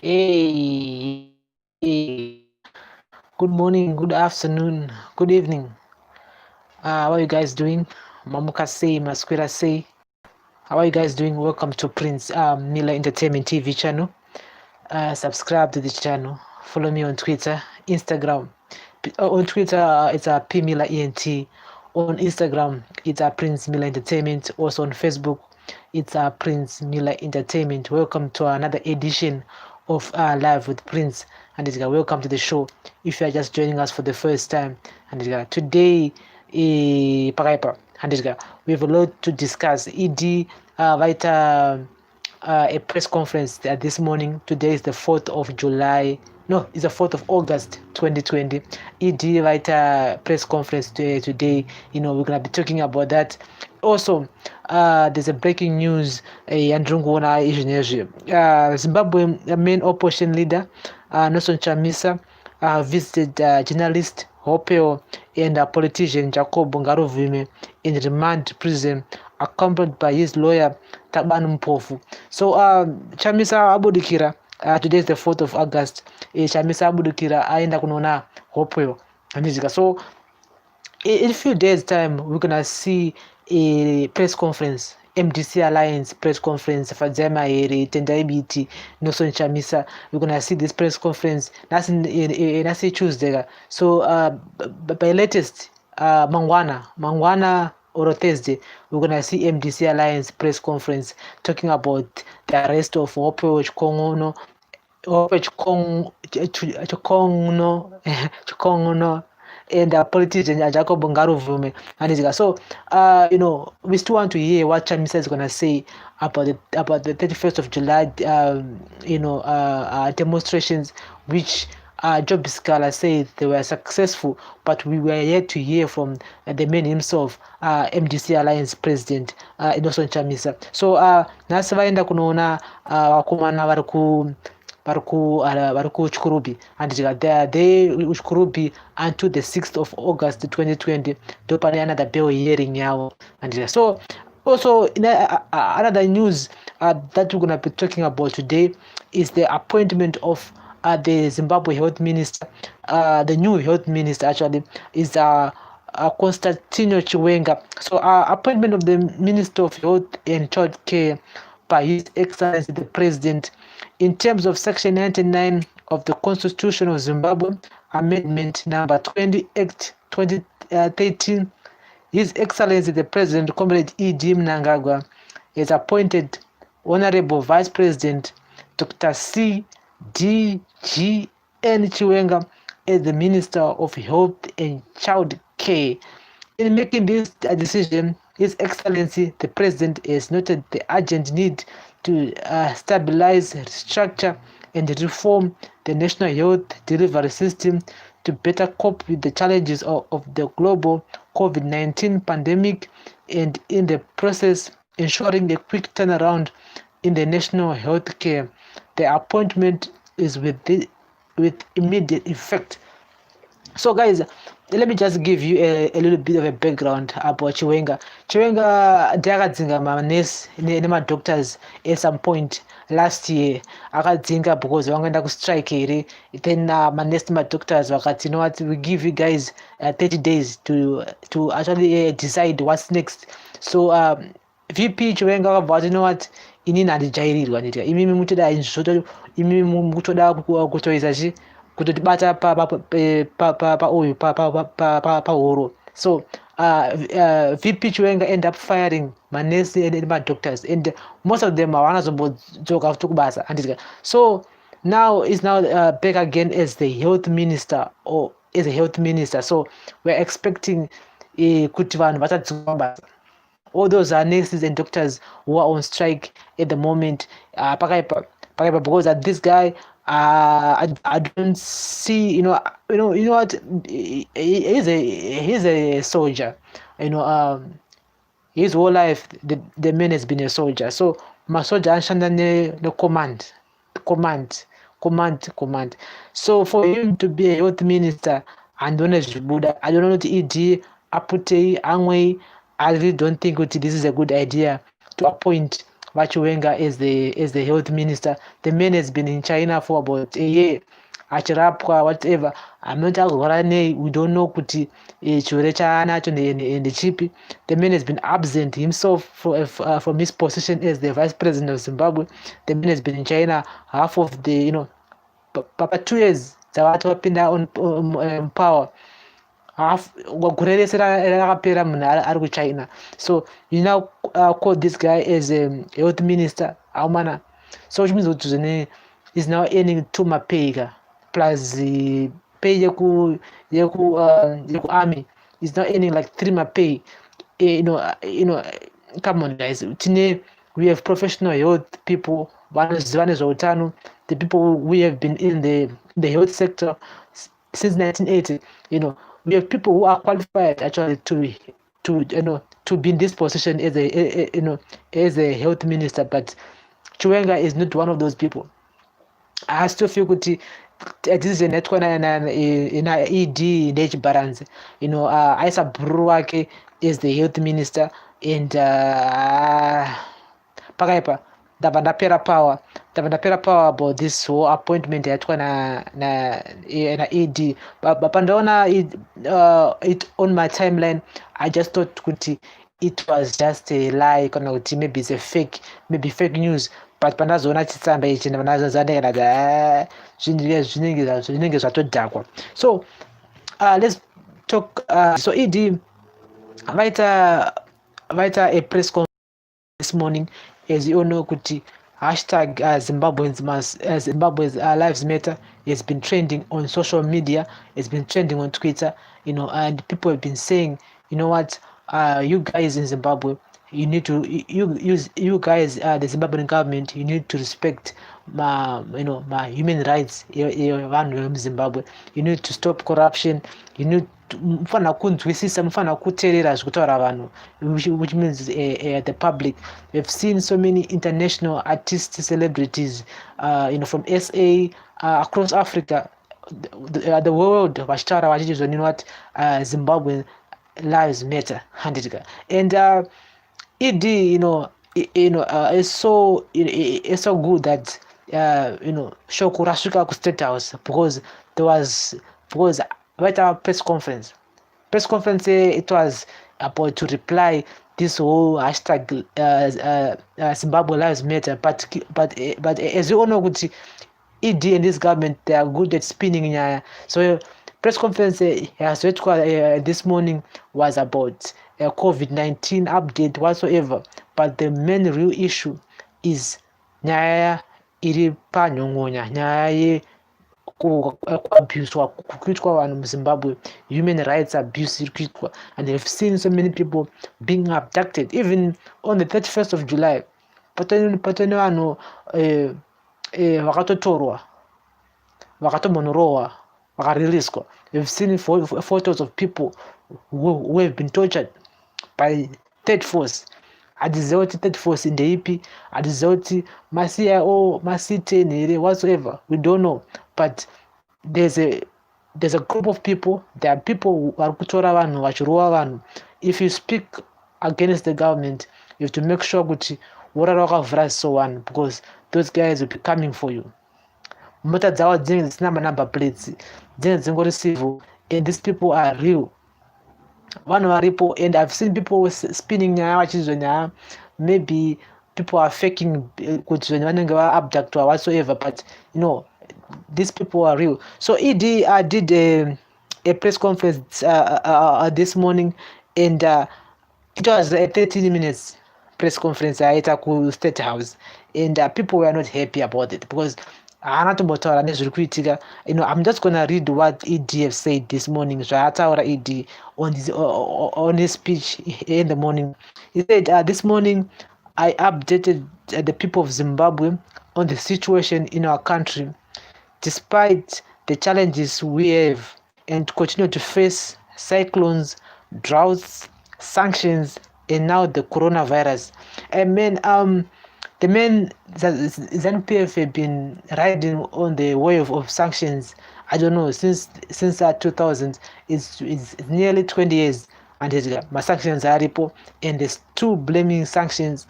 Hey, good morning, good afternoon, good evening. How are you guys doing? Mamuka say, Masquera say. How are you guys doing? Welcome to Prince Miller Entertainment TV channel. Subscribe to the channel. Follow me on Twitter, Instagram. On Twitter, it's a P Miller ENT. On Instagram, it's a Prince Miller Entertainment. Also on Facebook, it's a Prince Miller Entertainment. Welcome to another edition of Live with Prince. And welcome to the show. If you are just joining us for the first time, and today, Paraipa, and we have a lot to discuss. ED, a press conference this morning. Today is the 4th of July. No, it's the 4th of August 2020. ED writer press conference today. We're going to be talking about that. Also, there's a breaking news. Zimbabwe main opposition leader, Nelson Chamisa, visited journalist Hopeo and politician Jacob Ngaruvume in remand prison, accompanied by his lawyer Tabanu Mpofu. So Chamisa abudikira, today is the 4th of August. Chamisa abudikira aenda kunoona Hopeo. So in a few days time we're gonna see a press conference, MDC Alliance press conference for Zema Tenda EBT Nelson Chamisa. We're gonna see this press conference that's in Tuesday. So by latest Mangwana or Thursday, we're gonna see MDC Alliance press conference talking about the arrest of Ope Chikongono and politician Jacob Ngaruvume. So we still want to hear what Chamisa is gonna say about the 31st of July demonstrations, which Job Scala said they were successful, but we were yet to hear from the man himself, MDC Alliance President Innocent Chamisa. So nasi vaenda kunoona vakomana vari kuchikurubi, and they are there kuchikurubi until the 6th of August 2020. Ndopane another bail hearing yavo. And so also another news that we're going to be talking about today is the appointment of the Zimbabwe health minister. The new health minister actually is Constantino Chiwenga. So appointment of the Minister of Health and Child Care by His Excellency the President, in terms of Section 99 of the Constitution of Zimbabwe, Amendment Number 20 Act 2013, His Excellency the President, Comrade E.D. Mnangagwa, has appointed Honorable Vice President Dr. C.D.G.N. Chiwenga as the Minister of Health and Child Care. In making this decision, His Excellency the President has noted the urgent need to stabilize, restructure, and reform the national health delivery system to better cope with the challenges of the global COVID-19 pandemic, and in the process ensuring a quick turnaround in the national health care. The appointment is with immediate effect. So guys, let me just give you a little bit of a background about Chiwenga. Chiwenga akadzinga manesi nemadoctors at some point last year. Akadzinga because vangaenda kustrike here. Then manesi nemadoctors vakati, you know what, we give you guys 30 days to actually decide what's next. So VP Chiwenga akabva ati, you know what, inini handijairirwa nditika imimi mutoda izvo, imimi mutoda kutoisa chi kutotibata pahuro. So VP Chiwenga end up firing manesi and doctors, and most of them are vanazombojoka futi kubasa. So now is back again as the health minister, or as a health minister. So we're expecting kuti vanhu vachadzokera basa. All those nurses and doctors who are on strike at the moment, because this guy, I don't see, you know what, he's a soldier, his whole life the man has been a soldier. So masoldier anshanda ne command. So for him to be a health minister, and I don't know what ED apute amwe, I really don't think this is a good idea to appoint Vachiwenga as the health minister. The man has been in China for about a year. Achirapwa whatever. I'm not we don't know kuti chure chaanacho and the chipi. The man has been absent himself from his position as the vice president of Zimbabwe. The man has been in China half of the papa 2 years dzawatopinda on power. Half gore rese rakapera munhu ari kuchina. So you now call this guy as a health minister aumana. So which means kuti is now earning 2 mapay plus pay yeku army is now earning like 3 mapay. Come on guys, we have professional health people, the people we have been in the health sector since 1980. We have people who are qualified actually to be in this position as a health minister, but Chiwenga is not one of those people. I still feel kuti this is a network in ED Nage Balance. Isa Bruwake is the health minister, and Pakaipa Davandapera power about this whole appointment yatwa na ED. But pandaona it on my timeline, I just thought kuti it was just a lie, maybe it's a fake news. But pandazona chitsamba ichi vanazazanekana zvinenge zvatodhakwa. So let's talk. So ED vaita a press conference this morning, as you all know kuti hashtag Zimbabwe's lives matter has been trending on social media, it's been trending on Twitter, and people have been saying, what, you guys in Zimbabwe, you need to you guys, the Zimbabwean government, you need to respect my human rights in Zimbabwe. You need to stop corruption. You need to which means the public. We've seen so many international artists, celebrities, from SA, across Africa, the world. Zimbabwe lives matter, and ED, it's so good that Shokurashika State House, because right our press conference, it was about to reply this whole hashtag Zimbabwe lives matter, but as you all know, ED and this government, they are good at spinning. So press conference this morning was about a COVID-19 update whatsoever, but the main real issue is nyaya iri panyongonya, nyaya kuabuswa kuitwa vanhu muZimbabwe, human rights abuse iri kuitwa, and they've seen so many people being abducted. Even on the 31st of July, patone vanhu vakatotorwa, vakatomhonorowa, vakariliswa. We've seen photos of people who have been tortured by third force. Adizoti third force in the EP, Adizoti Masia or Masite whatsoever. We don't know. But there's a group of people, there are people who are kutora. If you speak against the government, you have to make sure that so on, because those guys will be coming for you. Mota dzawo dzinenge dzisina number plates, dzinenge dzingorisivo, and these people are real. One variable, and I've seen people spinning nyaya, maybe people are faking abduct or whatsoever, but these people are real. So ED did a press conference this morning, and it was a 13 minutes press conference at the State House, and people were not happy about it, because I'm just gonna read what ED said this morning. ED on his speech in the morning. He said, this morning I updated the people of Zimbabwe on the situation in our country, despite the challenges we have and continue to face: cyclones, droughts, sanctions, and now the coronavirus. And the men ZNPF have been riding on the wave of sanctions. I don't know, since 2000, it's nearly 20 years, and my sanctions are repo, and there's two blaming sanctions.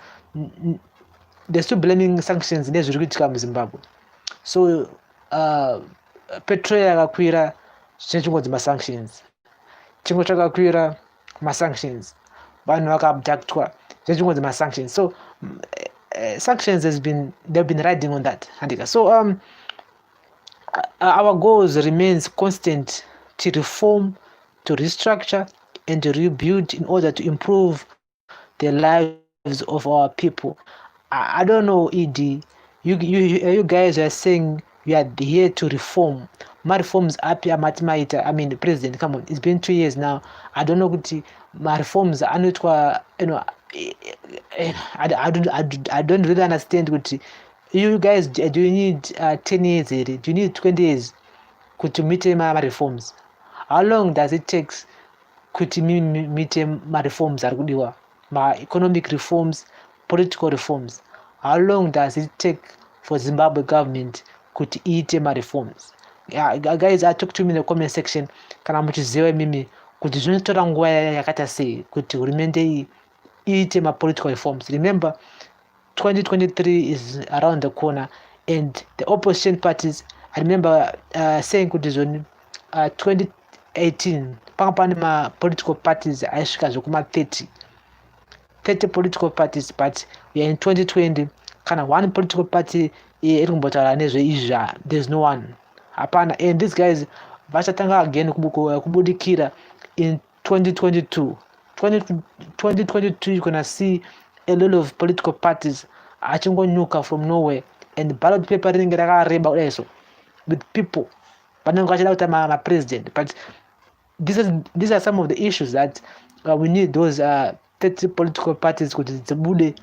they're still blaming sanctions nezviri kuitika muZimbabwe. So petrol yakakwira zvichingodzi masanctions, chingo chakakwira masanctions, vanhu vakaabductwa zvichingodzi masanctions. So sanctions they've been riding on that handika. So our goals remains constant to reform, to restructure, and to rebuild in order to improve the lives of our people. I don't know, ED, you guys are saying we are here to reform. My reforms up here, I mean, the president, come on, it's been 2 years now. I don't know, my reforms are not, you know, I don't really understand what you guys do. You need 10 years, do you need 20 years to meet my reforms? How long does it take to meet my reforms? My economic reforms, political reforms. How long does it take for Zimbabwe government to eat my reforms? Yeah, guys, talk to me in the comment section. Kana muchiziva mimi kuti zvinotora nguva yakata sei kuti hurumende iite ma political reforms. Remember, 2023 is around the corner, and the opposition parties, I remember saying kuti zvoni 2018 panga pane ma political parties aisvika zvokuma 30 political parties, but we are in 2020. Kana one political party iri kumbotaura nezveizvi, there's no one, hapana. And these guys vachatanga again kubudikira in 2022. 2022 you're gonna see a lot of political parties achingonyuka from nowhere, and ballot paper rinenge rakareba kudaiso with people vanenge vachida kuita ma president. But these are some of the issues that we need those 30 political parties kuti dzibude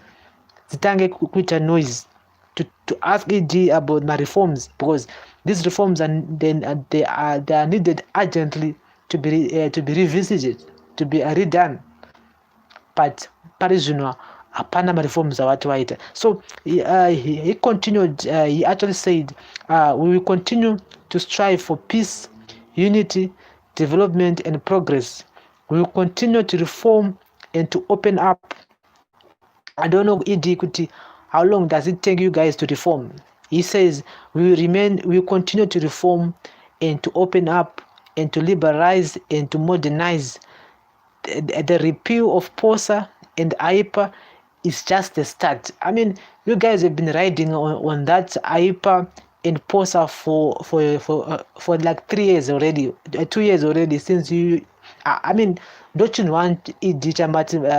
dzitange kuita noise to ask ED about my reforms, because these reforms they are needed urgently to be revisited, to be redone. But parizvino hapana reforms awati waita. So he continued, he actually said, we will continue to strive for peace, unity, development, and progress. We will continue to reform and to open up. I don't know, ED Kuti, how long does it take you guys to reform? He says we will continue to reform and to open up and to liberalize and to modernize. The repeal of POSA and AIPA is just the start. I mean, you guys have been riding on that AIPA and POSA for like 3 years already, 2 years already since you. I mean, don't you want ED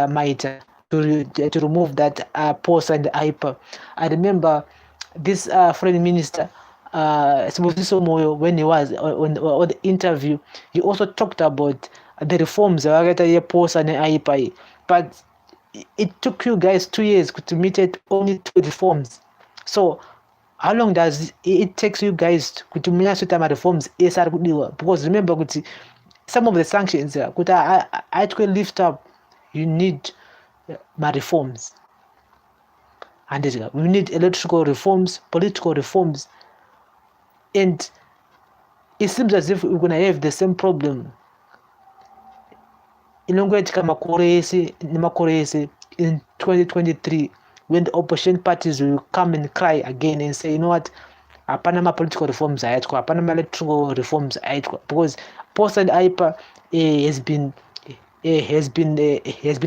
Maita to remove that POSA and AIPA? I remember this foreign minister, when he was on the interview, he also talked about the reforms POSA and AIPA. But it took you guys 2 years to meet it, only 2 reforms. So how long does it take you guys to meet reforms? Because remember, some of the sanctions I could lift up, you need my reforms. And we need electrical reforms, political reforms. And it seems as if we're going to have the same problem in 2023, when the opposition parties will come and cry again and say, you know what, hapana political reforms ayatwa, hapana electoral reforms ayatwa, because POSA and AIPA has been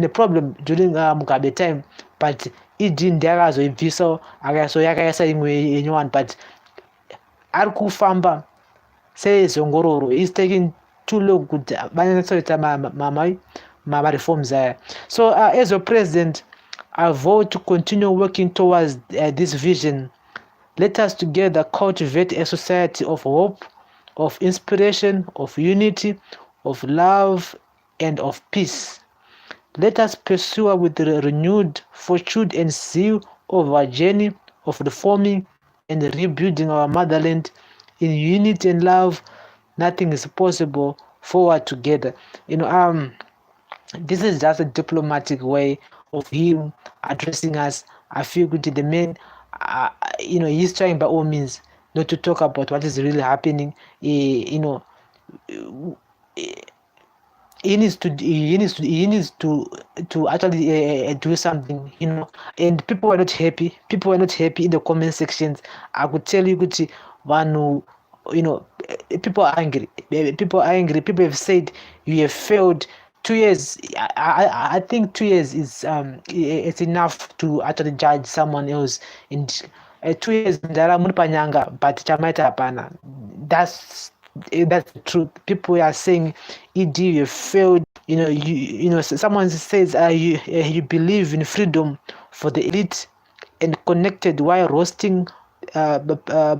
a problem during Mugabe time, but it didn't so yakaisa imwe yenyuwan, but arikufamba says Zongororo is taking too long my reforms. So as a president, I vote to continue working towards this vision. Let us together cultivate a society of hope, of inspiration, of unity, of love, and of peace. Let us pursue with renewed fortune and zeal of our journey of reforming and rebuilding our motherland in unity and love. Nothing is possible forward together. This is just a diplomatic way of him addressing us. I feel good to the man. He's trying by all means not to talk about what is really happening. He he needs to actually do something, and people were not happy. People were not happy in the comment sections. I could tell you, Gucci, Vanu, people are angry. People are angry. People have said you have failed. 2 years. I think 2 years is it's enough to actually judge someone else. In 2 years, ndara munipanyanga, but chamaita hapana. That's the truth. People are saying, "Ed, you failed." Someone says, "You believe in freedom for the elite and connected while roasting,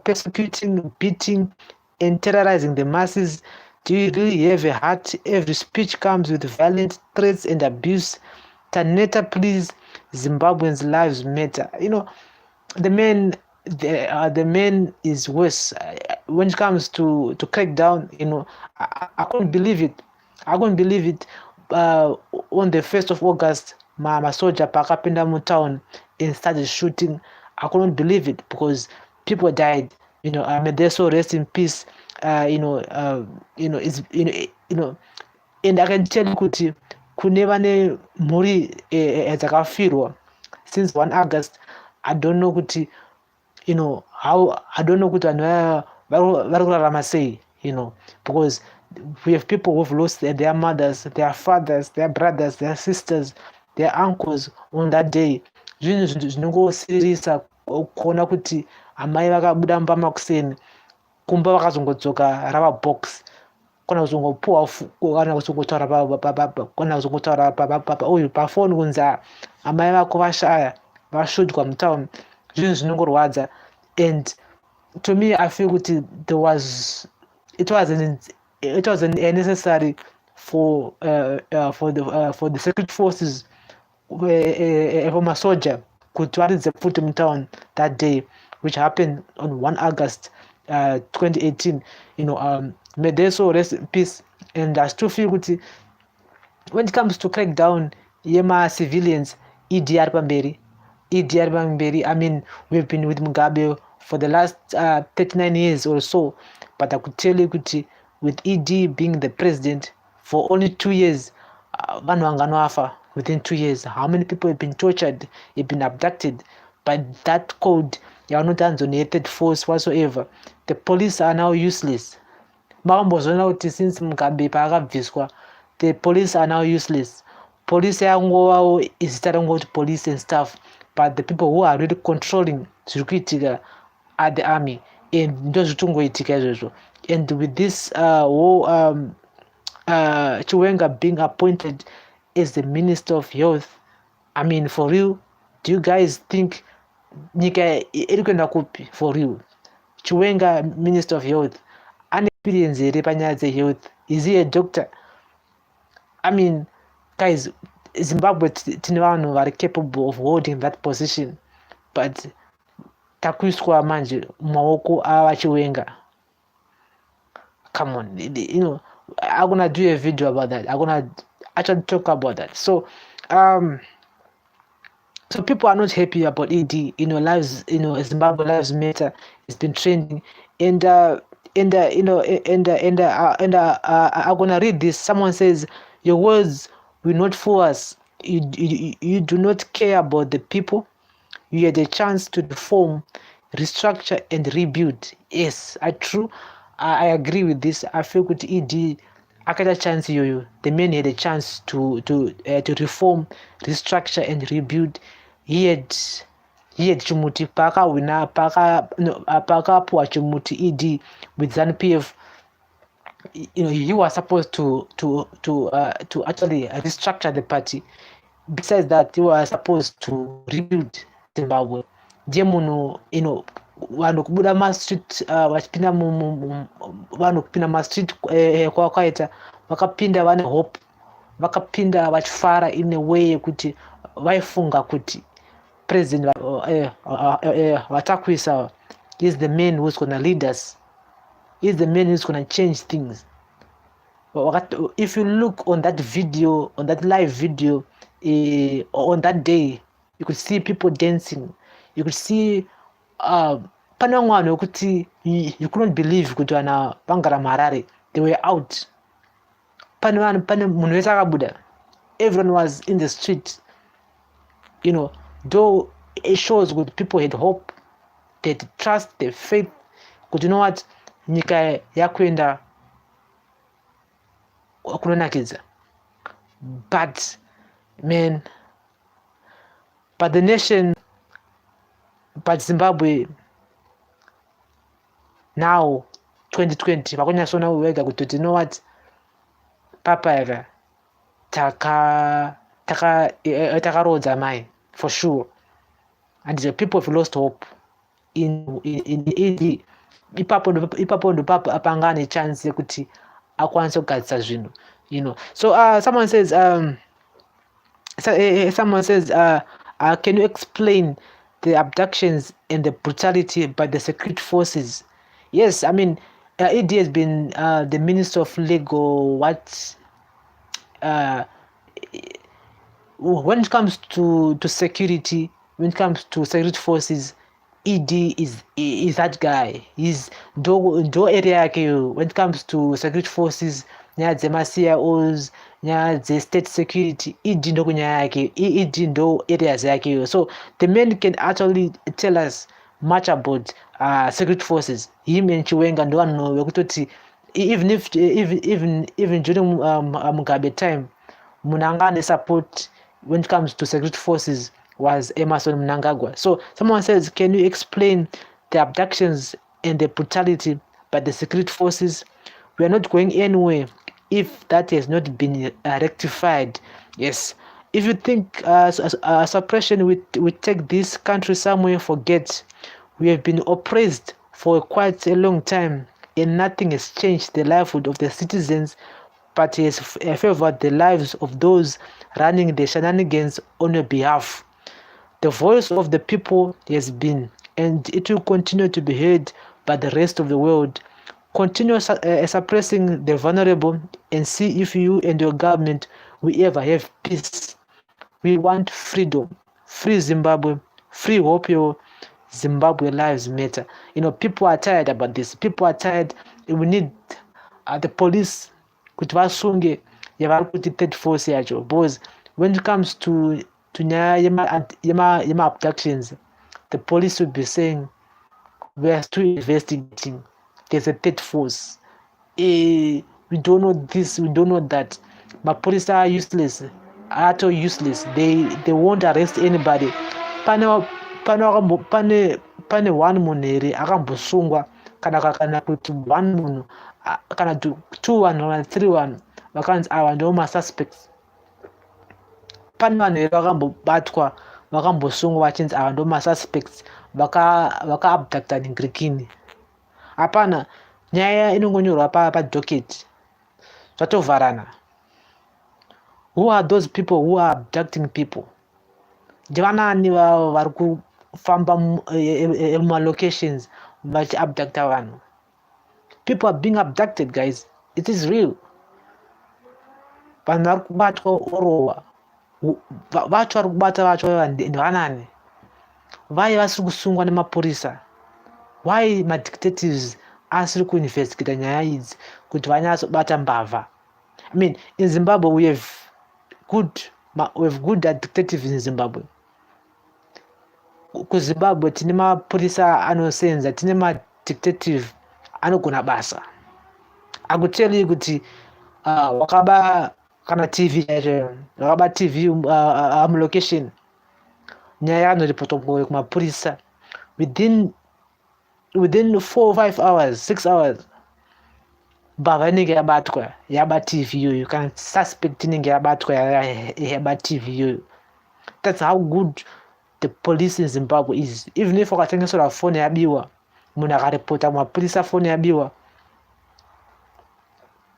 persecuting, beating, and terrorizing the masses. Do you really have a heart? Every speech comes with violent threats and abuse. Taneta, please. Zimbabweans' lives matter." The man is worse when it comes to crack down. I couldn't believe it. On the 1st of August, masoja pakapinda mu town and started shooting. I couldn't believe it because people died. May they so rest in peace. It's and I can tell you kuti kuneva ne mhuri dzakafirwa since 1 August. I don't know kuti how. I don't know kuti vanhu vari kurarama sei, because we have people who've lost their mothers, their fathers, their brothers, their sisters, their uncles on that day. Zvinhu zvinongosiririsa kuona kuti amai vakabuda mumba makuseni, kumba vakazongodzoka rava box, kana kuzongopuwa kana kuzongotaura uyu pafoni kunzi amai vako vashaya, vashudzwa mutown. Zvinhu zvinongorwadza. And to me, I feel kuti it was necessary for the secret forces, for masoja kuti varidze futi mutown that day, which happened on 1 August 2018. May they so rest in peace. And I still feel kuti when it comes to crackdown yema civilians, EDR pamberi. I mean, we've been with Mugabe for the last 39 years or so, but I could tell you kuti with ED being the president for only 2 years, vanhu vanganofa within 2 years. How many people have been tortured, have been abducted by that code? You are not unzonated force whatsoever. The police are now useless. Since Mugabe pakabviswa, the police are now useless. Police yangovawo izita rangoti police and stuff, but the people who are really controlling zviri kuitika are the army, and ndozvitongoitika izvozvo. And with this Chiwenga being appointed as the Minister of Health, I mean, for real, do you guys think nyika iri kuenda kupi? For real, Chiwenga, Minister of Health, ane experience here panyaya dzehealth? Is he a doctor? I mean, guys, Zimbabwe tine vanhu vari capable of holding that position, but takuiswa manje mumaoko avachiwenga. Come on, I'm gonna do a video about that. I'm gonna actually talk about that. So people are not happy about ED. Lives, Zimbabwe lives matter. It's been trending, and I'm gonna read this. Someone says, "Your words will not fool us. You do not care about the people. You had a chance to reform, restructure, and rebuild." Yes, true. I agree with this. I feel good. ED akaita chance iyoyo. The man had a chance to reform, restructure, and rebuild. He had chimuti pakawina pakapuwa chimuti ED with ZANU-PF. He was supposed to actually restructure the party. Besides that, he was supposed to rebuild Zimbabwe. Ndiye munhu vanhu kubuda mastreet vachipinda vanhu kupinda mastreet kwakaita vakapinda vane hope, vakapinda vachifara in a way yekuti vaifunga kuti president vatakuisa is the man who's going to lead us. He's the man who's going to change things. If you look on that video, on that live video, on that day, you could see people dancing. You could see panangwano you couldn't believe kuti vana vangara Harare, they were out. pane munhu wese akabuda. Everyone was in the street, though it shows good people had hope, they had trust, they had faith, but you know what, nyika yakuenda kunonakidza. But man, but the nation, but Zimbabwe now 2020 vakunyasona wega kuti you know what, papa yaka takarodza mai for sure, and the people have lost hope in ED. Ipapo ndo papa apanga ane chance yekuti akwanise kugadzisa zvinhu, so someone says can you explain the abductions and the brutality by the secret forces? Yes, I mean, ED has been the Minister of Legal. When it comes to security, when it comes to security forces, ED is that guy. He's do area yake. When it comes to security forces, nyaya dzema-CIOs, nyaya dze-state security, ED ndo kunyaya yake. ED ndo areas yake. So the man can actually tell us much about security forces. Him and Chiwenga ndo vanhu vekutoti even during Mugabe time, Mnangagwa support when it comes to security forces was Emmerson Mnangagwa. So someone says, can you explain the abductions and the brutality by the security forces? We are not going anywhere if that has not been rectified. Yes. If you think suppression will take this country somewhere, forget. We have been oppressed for quite a long time, and nothing has changed the livelihood of the citizens, but has favored the lives of those running the shenanigans on your behalf. The voice of the people has been, and it will continue to be heard by the rest of the world. Continue suppressing the vulnerable and see if you and your government will ever have peace. We want freedom, free Zimbabwe, free hope. Zimbabwe lives matter. People are tired about this. People are tired. We need the police kuti vasunge yavari kuti third force yacho, because when it comes to nyaya yema abductions, the police will be saying we are still investigating. There's a third force. We don't know this. We don't know that. But police are useless. Are useless. They won't arrest anybody. Pane one munhu akambosungwa kana kuti one munhu kana 2-1 3-1 vakanzi ava ndo masuspects. Pane vanhu here vakambobatwa vakambosungwa vachinzi ava ndo masuspects vakaabducta ningirikini. Hapana, nyaya inongonyorwa padocket zvatovharana. Who are those people who are abducting people? Ndivanani vari kufamba mumalocations vachiabducta vanhu? People are being abducted, guys. It is real. Vanhu vari kubatwa orowa. Vacho vari kubata vacho ndivanani? Vai vasiri kusungwa nemapurisa? Why madictatives asiri kuinvestigata nyaya idzi kuti vanyatsobata mbavha? I mean, in Zimbabwe we have good dictatives in Zimbabwe. KuZimbabwe tine mapurisa anosenza, tine madictative anogona basa. Akuteli kuti wakaba kana TV yacho, wakaba TV location, nyaya anoripotwa kumapurisa within 4 or 5 hours, 6 hours. Mbavha inenge yabatwa yaba TV yoyo, kana suspect inenge yabatwa yaba TV yoyo. That's how good the police in Zimbabwe is. Even if wakatengesera phone yabiwa, munhu akaripota kumapurisa phone yabiwa,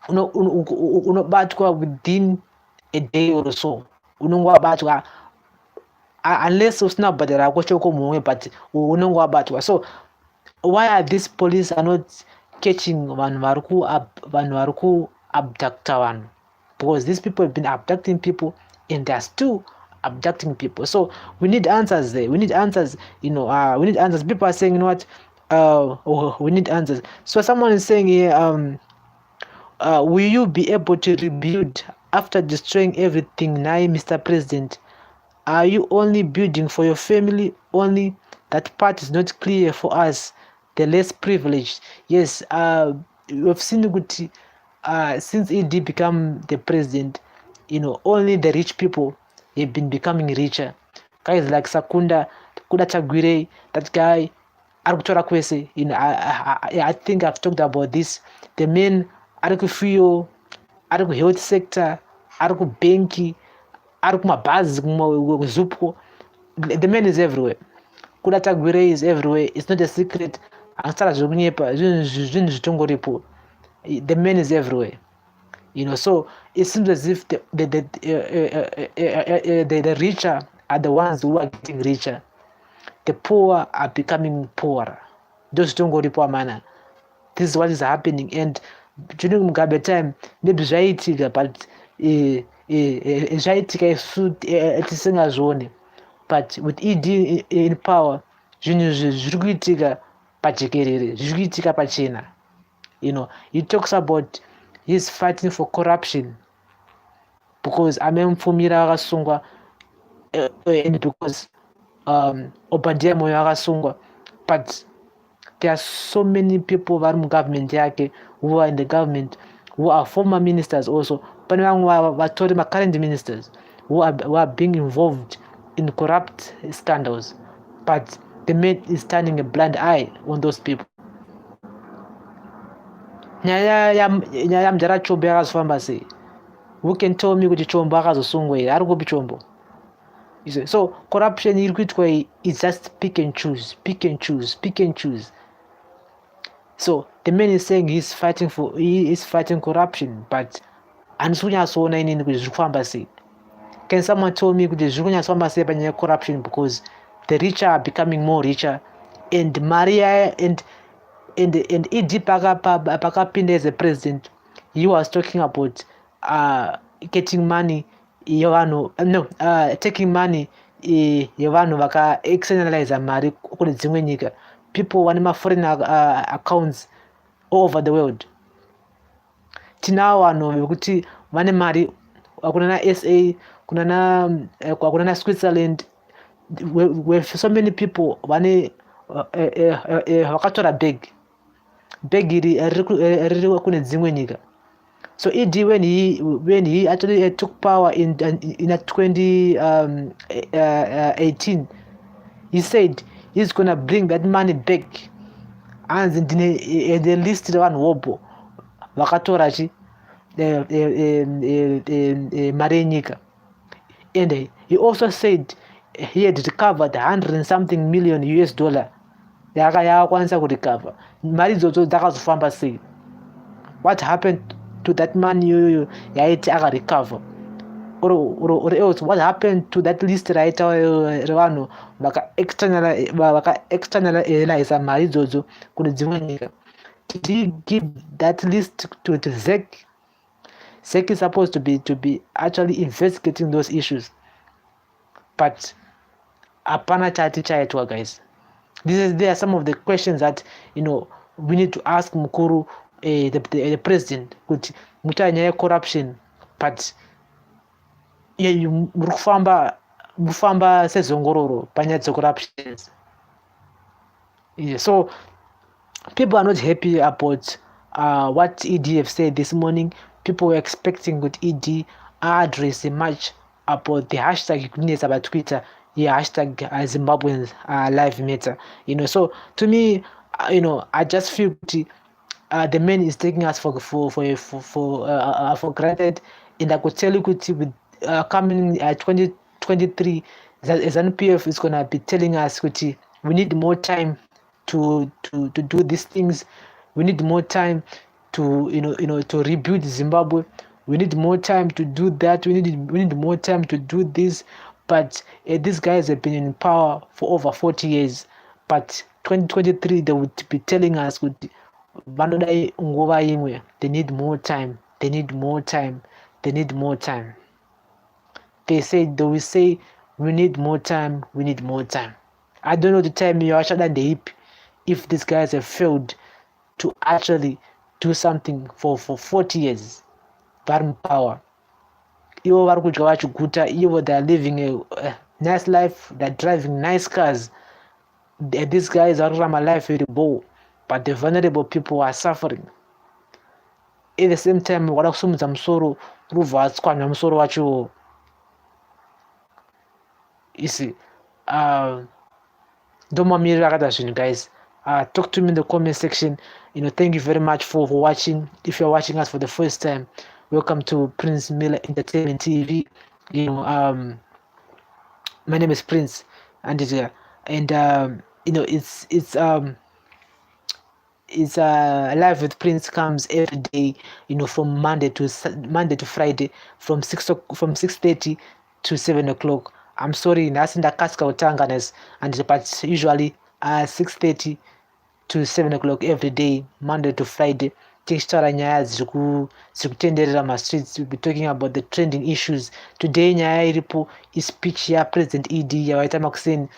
unobatwa within a day or so. Unongo wabatwa unless usina kubhadhara rako choko mumwe, but unongo wabatwa. So why are these police are not catching vanhu vari kuabducta vanhu? Because these people have been abducting people and they are still abducting people. So we need answers there. We need answers. We need answers. People are saying, we need answers. So someone is saying here, Will you be able to rebuild after destroying everything now, Mr. President? Are you only building for your family only? That part is not clear for us, the less privileged. Yes, we've seen Guti, since ED become the president, only the rich people have been becoming richer. Guys like Sakunda, Kuda Chagwire, that guy, Arkutora Kwese, I think I've talked about this. The men, Arkufuyo, Arku health sector, Arku Benki, Arkumabhazi Zupko, the man is everywhere. Kuda Tagwire is everywhere. It's not a secret. The man is everywhere. So it seems as if the richer are the ones who are getting richer. The poor are becoming poorer. Those don't go to poor manner. This is what is happening. And during Mugabe time, maybe zvaitika, but zvaitika tisingazvione. But with ED in power, zvinhu zviri kuitika pajekerere, zviri kuitika pachena. He talks about he's fighting for corruption because amemufumira akasungwa and because Obadiah Moyo akasungwa. But there are so many people vari mugovernment yake who are in the government who are former ministers also. Pane vamwe vatori current ministers who are being involved in corrupt scandals. But the man is turning a blind eye on those people. Nyaya ya mudhara chombo yakazofamba sei? Who can tell me kuti chombo akazosungwa here? Ari kupi chombo? So corruption iri kuitwa is just pick and choose. So the man is saying he is fighting corruption, but handisi kunyatsoona inini kuti zviri kufamba sei. Can someone tell me kuti zviri kunyatsofamba sei panyaya corruption? Because the richer are becoming more richer, and Maria and ED pakapinda as a president, he was talking about getting money taking money yevanhu vaka-externalize mari kune dzimwe nyika. People vane ma-foreign accounts all over the world. Tinavo vanhu vekuti vane mari, kuna na SA, kuna na Switzerland, where so many people vane vakatora bag riri kune dzimwe nyika. So ED, when he actually took power in 2018, he said he's gonna bring that money back. And they listed one wobo vakatorachi mari yenyika. And he also said he had recovered 100 and something million US dollar. Yakakwanisa kurecover. Mari idzodzo dzakazofamba sei? What happened to that money yaiti akarecover? Or else what happened to that list raita revanhu vaka-externalize mari idzodzo kune dzimwe nyika? Did he give that list to ZEC? ZEC is supposed to be actually investigating those issues, but hapana chati chaitwa, guys. There are some of the questions that we need to ask Mukuru, the president, kuti mutanya corruption, but mufamba sezongororo panyaya corruptions. So people are not happy about what ED have said this morning. People were expecting that ED address much about the hashtag about Twitter. Hashtag Zimbabweans live matter. So to me, I just feel the man is taking us for granted. And I could tell you with coming 2023, that ZANU-PF is gonna be telling us we need more time to do these things. We need more time to to rebuild Zimbabwe. We need more time to do that. We need more time to do this. But these guys have been in power for over 40 years. But 2023, they would be telling us they need more time. They need more time. They need more time. They will say, we need more time. We need more time. I don't know the time you are shut down the hip if these guys have failed to actually do something for 40 years vari mupower. Ivo vari kudya vachiguta, ivo they are living a nice life, they're driving nice cars. These guys are running a life very bold, but the vulnerable people are suffering. At the same time, vada kusumudza musoro rubva vatswanya musoro wacho. You see, ndomamirira akada zvinhu, guys. Talk to me in the comment section. Thank you very much for watching. If you're watching us for the first time, welcome to Prince Miller Entertainment TV. My name is Prince, and it's Live with Prince comes every day, from Monday to Friday, from 6:30 to 7 o'clock. I'm sorry, ndakasika kutanganas, but usually 6:30 to 7 o'clock every day, Monday to Friday. Tichitaura nyaya dziri kutenderera mastreets. We'll be talking about the trending issues. Today nyaya iripo is speech ya President ED yawaita makuseni.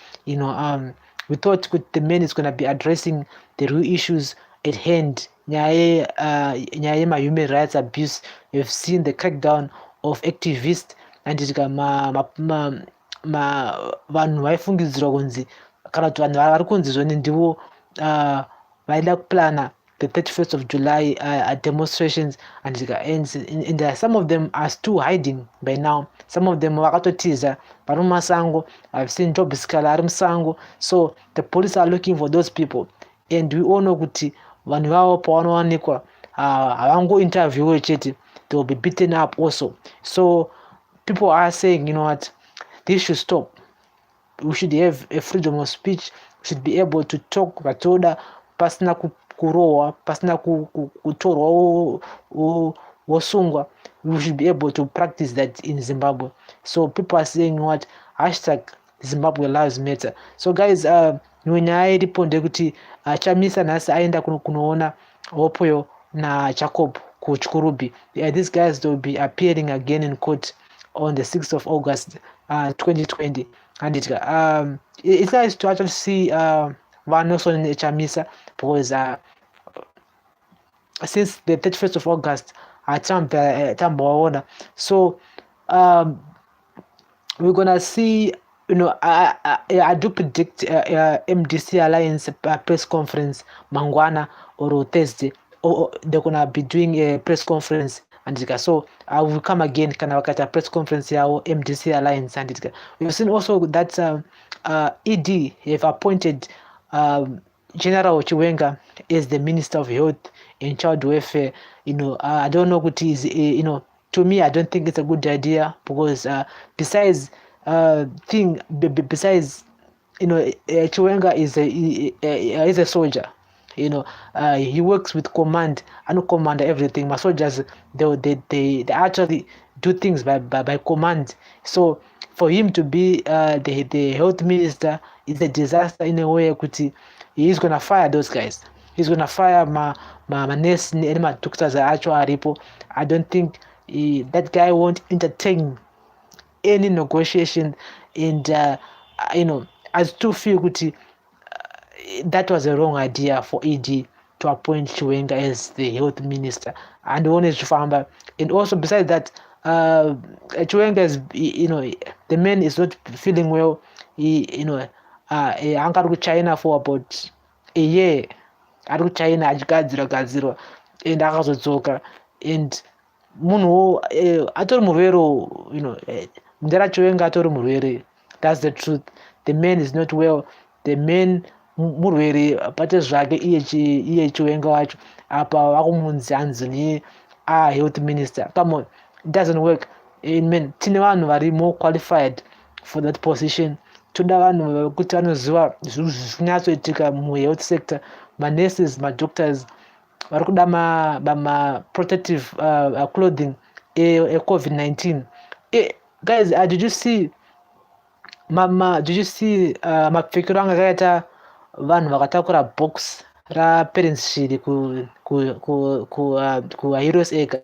We thought the man is going to be addressing the real issues at hand. Nyaya human rights abuse. We've seen the crackdown of activists, and vanhu vaifungidzirwa kunzi kana kuti vanhu vari kunzi zvoni ndivo vaida kuplana the 31st of July demonstrations, and some of them are still hiding by now. Some of them vakatotiza vari mumasango. I've seen job skala ari musango. So the police are looking for those people, and we all know kuti vanhu vavo pavanowanikwa havango interview chete, they will be beaten up also. So people are saying, what, this should stop. We should have a freedom of speech. We should be able to talk vatoda pasina kurohwa, pasina kutorwa wosungwa. We should be able to practice that in Zimbabwe. So people are saying, what, #Zimbabwe Lives Matter. So guys, nyaya iripo ndekuti Chamisa nhasi aenda kunoona Hopoyo na Jacob kuchikurubi. These guys, they will be appearing again in court on the 6th of August 2020. And it's nice to actually see Nelson Chamisa, because since the 31st of August, so we're gonna see, I do predict MDC Alliance press conference Mangwana or Thursday, or they're gonna be doing a press conference. And so I will come again kana wakati press conference yao MDC Alliance. And we've seen also that ED have appointed General Chiwenga as the Minister of Health and Child Welfare. I don't know what is, to me, I don't think it's a good idea, because besides Chiwenga is a soldier. He works with command and command everything. My soldiers, they actually do things by command. So for him to be the health minister is a disaster in a way. He's gonna fire those guys. He's gonna fire my nurse and my doctors are actually people. I don't think that guy won't entertain any negotiation. And I still feel that was a wrong idea for ED to appoint Chiwenga as the health minister. And and also besides that, Chiwenga is, the man is not feeling well. He to China for about a year. Ari China achigadzira and akazodzoka, and munhu atori murwere, mudara Chiwenga atori murwere. That's the truth. The man is not well. The man murwere pate zvake iye Chiwenga wacho apa vakumunzi anzi health minister. Come on, it doesn't work. Amen. Tine vanhu vari more qualified for that position. Toda vanhu kuti vanoziva zvinatsoitika muhealth sector. Nurses, doctors vari kuda ma protective clothing COVID-19. Guys, did you see mapfekero anga akaita vanhu vakatakura box raparents shiri ku Heroes Egg?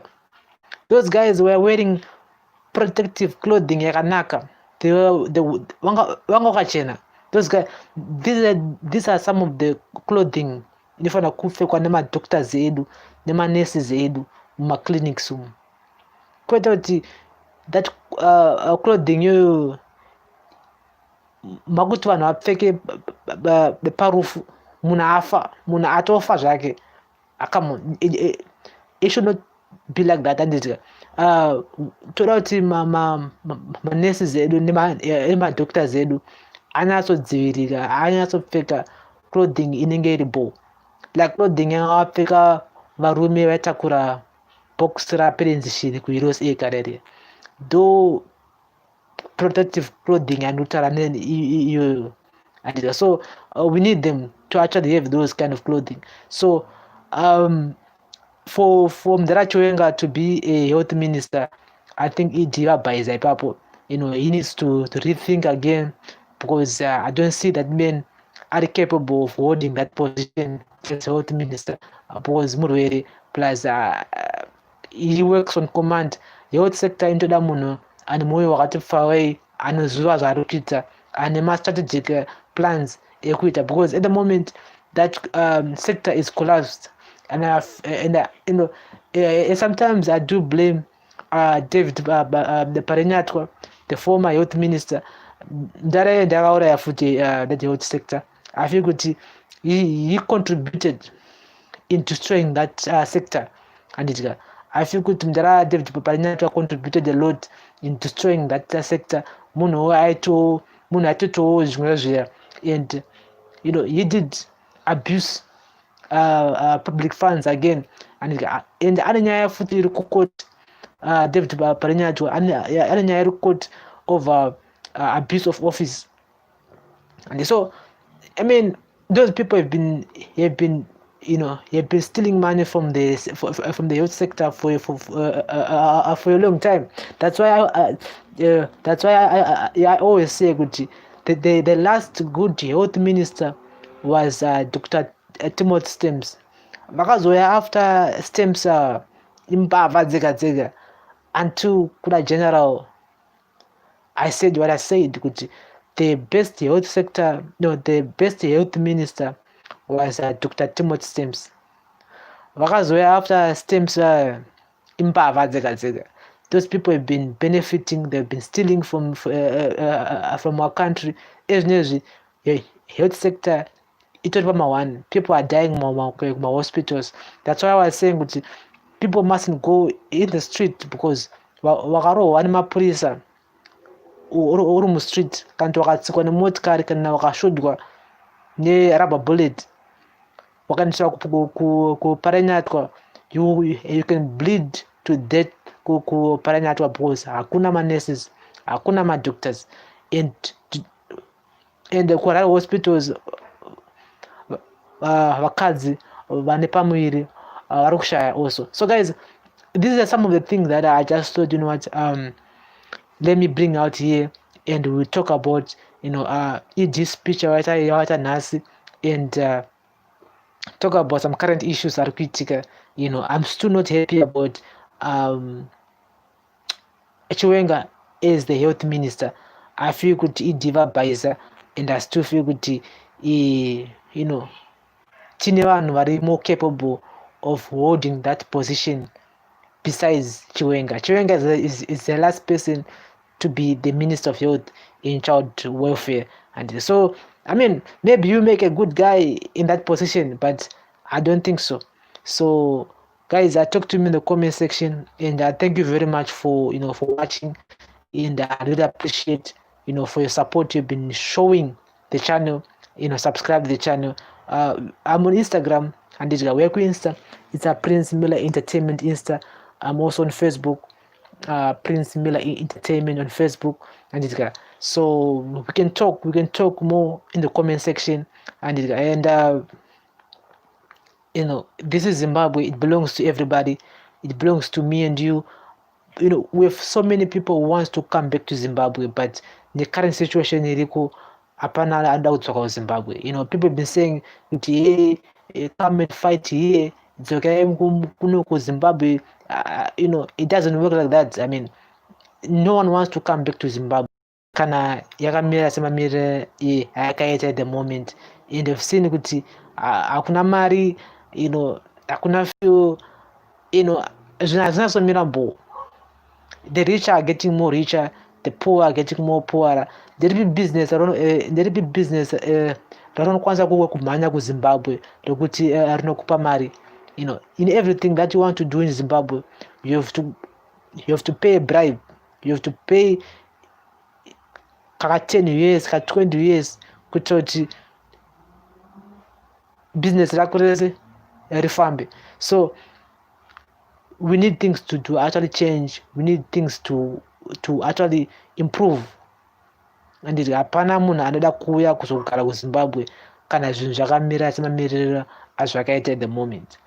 Those guys were wearing protective clothing yakanaka. Vanga wakachena. Those guys, these are some of the clothing inofanira kupfekwa nemadoctors edu nemaneses edu mumaclinics umu, kwete kuti that clothing iyoyo makuti vanhu vapfeke parufu, munhu afa, munhu atofa zvake. Come on, it should not be like that. Andidya toda kuti maneses edu nemadoctors edu anyatsodzivirira, anyatsopfeka clothing inenge iri bow, like clothing yavapfeka varume vaitakura bhokisi raperenzishiri kuheroes ekarere, though protective clothing anotaura iyoyo. So we need them to actually have those kind of clothing. So for Mdara Chiwenga to be a health minister, I think Idivabaiza ipapo, he needs to rethink again, because I don't see that men are capable of holding that position as health minister, because Murwere plus he works on command. The health sector into that muno and moyo wakati faway anozuva zvarikuita and strategic plans ekuita, because at the moment that sector is collapsed. And sometimes I do blame David Parenyatwa, the former youth minister. That the youth sector. I feel good he contributed into destroying that sector. And I feel good David Parenyatwa contributed a lot in destroying that sector. And he did abuse public funds again, and ananyaya futi iri kukoti David Parenyatwa ananyaya iri kukoti over abuse of office. And so I mean those people have been stealing money from the youth sector for a long time. That's why I always say the last good youth minister was Dr. Timothy Stems. Vakazoya after Stems imbava dzega until kuda general. I said what I said, kuti the best health sector, the best health minister was Dr. Timothy Stems. Vakazoya after Stems imbava dzega. Those people have been benefiting, they've been stealing from our country. Health sector, people are dying in hospitals. That's why I was saying people mustn't go in the street, because wakarohwa nemapurisa uri mustreet kanti wakatsikwa nemotikari kana wakashodhwa nerubber bullet wakaendeswa kuParenyatwa, you can bleed to death kuParenyatwa, because hakuna manurses, hakuna madoctors, and kurara hospitals vakadzi vane pamuviri vari kushaya also. So guys, these are some of the things that I just thought, let me bring out here, and we'll talk about EG speech yawaita nhasi, and talk about some current issues are critical. I'm still not happy about Chiwenga as the health minister. I feel good Idivabaiza, and I still feel good tine vanhu vari more capable of holding that position besides Chiwenga. Chiwenga is the last person to be the Minister of Health in child welfare. And so, I mean, maybe you make a good guy in that position, but I don't think so. So, guys, talk to me in the comment section, and thank you very much for for watching, and I really appreciate for your support you've been showing the channel. Subscribe to the channel. I'm on Instagram, and it's a Prince Miller Entertainment Insta. I'm also on Facebook, Prince Miller Entertainment on Facebook, and so we can talk more in the comment section, and this is Zimbabwe. It belongs to everybody. It belongs to me and you. We have so many people who wants to come back to Zimbabwe, but the current situation iriko hapana ada kudzoka Zimbabwe. People have been saying hey, come and fight here, it's okay kuno Zimbabwe. It doesn't work like that. I mean, no one wants to come back to Zimbabwe. Kana yakamira semamirire ayakaita at the moment, and I've seen kuti hakuna mari, hakuna few, zvinazvinasomira mbo. The rich are getting more richer, the poor are getting more poorer. Nderipi business raunokwanisa kumhanya kuZimbabwe rekuti rinokupa mari. In everything that you want to do in Zimbabwe, you have to pay a bribe. You have to pay kaka 10 years, kaka 20 years kuitira kuti business rako rese rifambe. So we need things to actually change. We need things to actually improve. And hapana munhu anoda kuuya kuzogara kuZimbabwe kana zvinhu zvakamira semamiriro azvakaita at the moment.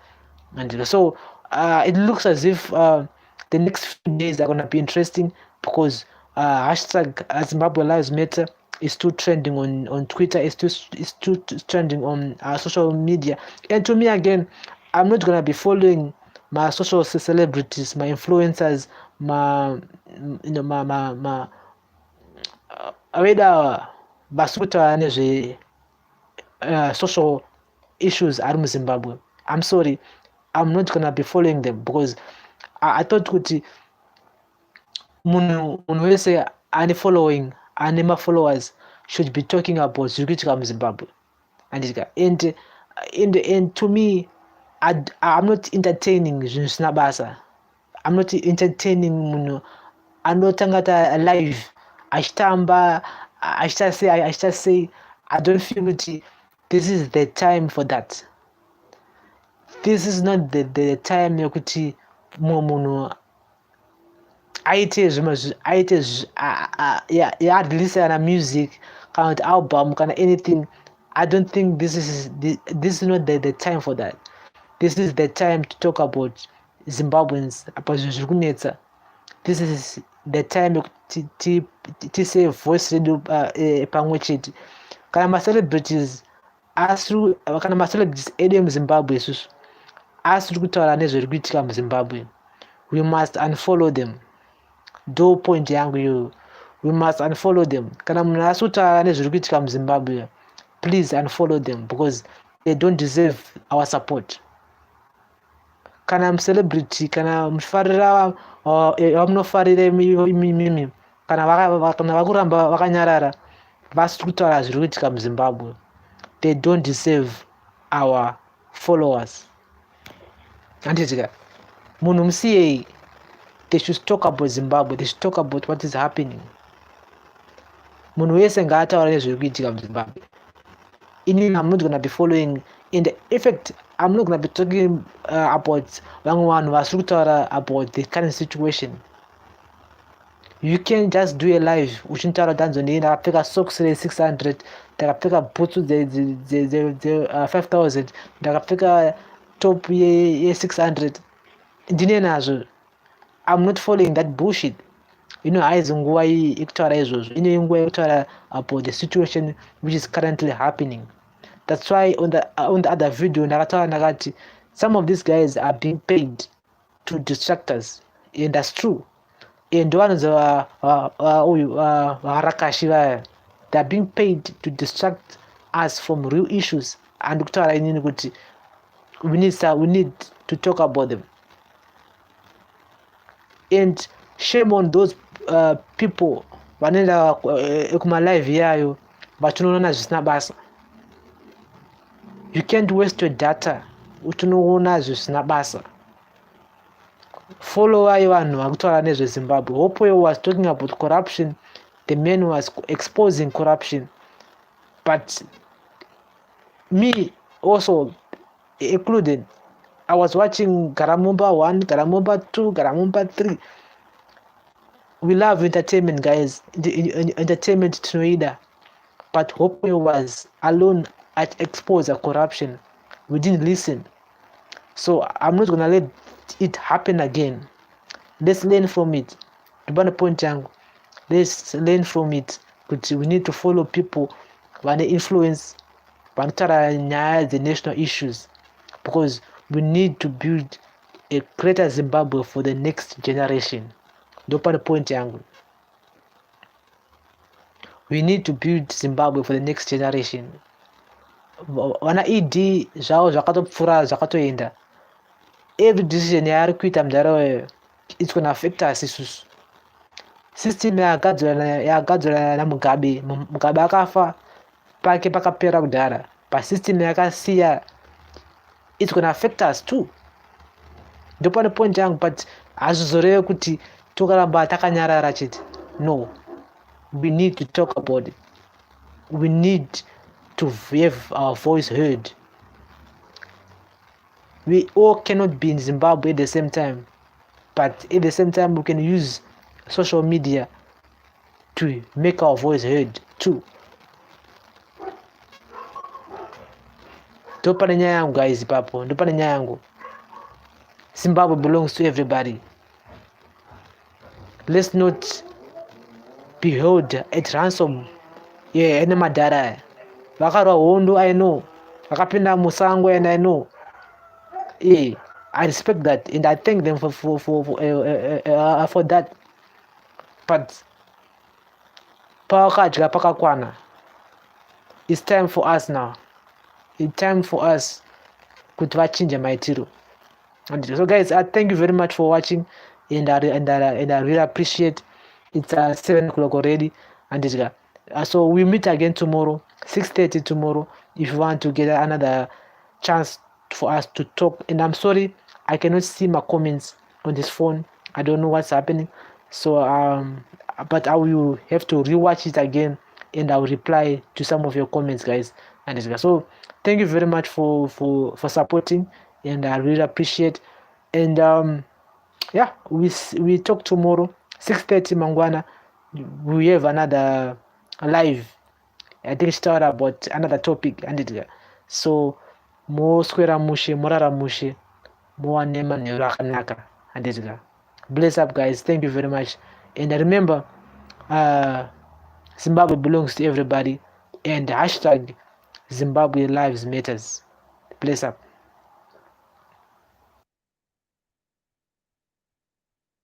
And so it looks as if the next few days are going to be interesting, because hashtag Zimbabwe Lives Matter is still trending on Twitter, it's still trending on social media. And to me, again, I'm not going to be following my social celebrities, my influencers, whether basuta nezve social issues are in Zimbabwe. I'm sorry, I'm not going to be following them, because I thought kuti munhu wese ane following, ane followers should be talking about zviri kuitika muZimbabwe. And to me, I'm not entertaining zvinhu zvisina basa. I'm not entertaining munhu anotangata live achitamba achita-say. I don't feel kuti this is the time for that. This is not the time yekuti munhu aite release music kana album kana anything. I don't think this is not the time for that. This is the time to talk about Zimbabweans, about zviri kunetsa. This is the time yekuti tise voice redu pamwe chete. Kana macelebrities edu emuZimbabwe isusu asiri kutaura nezviri kuitika muZimbabwe, we must unfollow them. Do point yangu iyoyo, we must unfollow them. Kana munhu asiri kutaura nezviri kuitika muZimbabwe, please unfollow them, because they don't deserve our support. Kana mucelebrity, kana muchifarira wamunofarira imimi, kana vakuramba vakanyarara vasiri kutaura zviri kuitika muZimbabwe, they don't deserve our followers. Anditika munhu musiyei, they should talk about Zimbabwe, they should talk about what is happening. Munhu wese ngaataura nezviri kuitika muZimbabwe. I'm not going to be following. In the effect, I'm not going to be talking about vanhu vasiri kutaura about the current situation. You can just do a live uchintaura danzo ndini ndakapfeka socks re600, ndakapfeka boots ze 5000, ndakapfeka top ye600, ndine nazvo. I'm not following that bullshit. Haizi nguva yekutaura izvozvo, ine nguva yekutaura about the situation which is currently happening. That's why on the other video ndakataura ndakati some of these guys are being paid to distract us, and that's true. And one of the varakashi vaya, they are being paid to distract us from real issues, and kutaura inini kuti we need to talk about them. And shame on those people vanoenda kumalive yayo vachinoona zvisina basa. You can't waste your data uchinoona zvisina basa. Follower vanhu vakutaura nezveZimbabwe. Hopoyo was talking about corruption, the man was exposing corruption, but me also included, I was watching Garamumba 1, Garamumba 2, Garamumba 3. We love entertainment, guys. Entertainment tinoida. But Hopoyo was alone at expose corruption. We didn't listen. So I'm not gonna let it happen again. Let's learn from it. Let's learn from it. We need to follow people when they influence the national issues, because we need to build a greater Zimbabwe for the next generation. We need to build Zimbabwe for the next generation. vana ed zvavo zvakatopfuura zvakatoenda. Every decision yaari kuita mudhara wayo it's gonna affect us isusu. System yagadzirwa naMugabe, Mugabe akafa pake pakapera kudhara, but system yakasiya it's gonna affect us too. Ndipo pane point yangu, but hazvizoreve kuti tokaramba takanyarara chete. No, we need to talk about it. We need to have our voice heard. We all cannot be in Zimbabwe at the same time, but at the same time we can use social media to make our voice heard too. Ndopane nyaya yangu guys papo, ndopane nyaya yangu. Zimbabwe belongs to everybody. Let's not be held at ransom. Yeah, ene madhara. Vakarwa hondo, I know. Vakapinda musango, and I know. Yeah, I respect that, and I thank them for that. But pakadya pakakwana. It's time for us now. It's time for us kuti vachinje maitiro. So guys, I thank you very much for watching, and I really appreciate. It's 7 o'clock already, and so we meet again tomorrow, 6:30 tomorrow, if you want to get another chance for us to talk. And I'm sorry I cannot see my comments on this phone. I don't know what's happening. So but I will have to rewatch it again, and I will reply to some of your comments, guys. And so thank you very much for supporting, and I really appreciate. And yeah, we talk tomorrow 6:30 mangwana. We have another live. I think start about another topic, and so mo square mushe morara mushe mo anema nerakanaka, and bless up guys. Thank you very much. And remember, Zimbabwe belongs to everybody, and hashtag Zimbabwe Lives Matters. Bless up.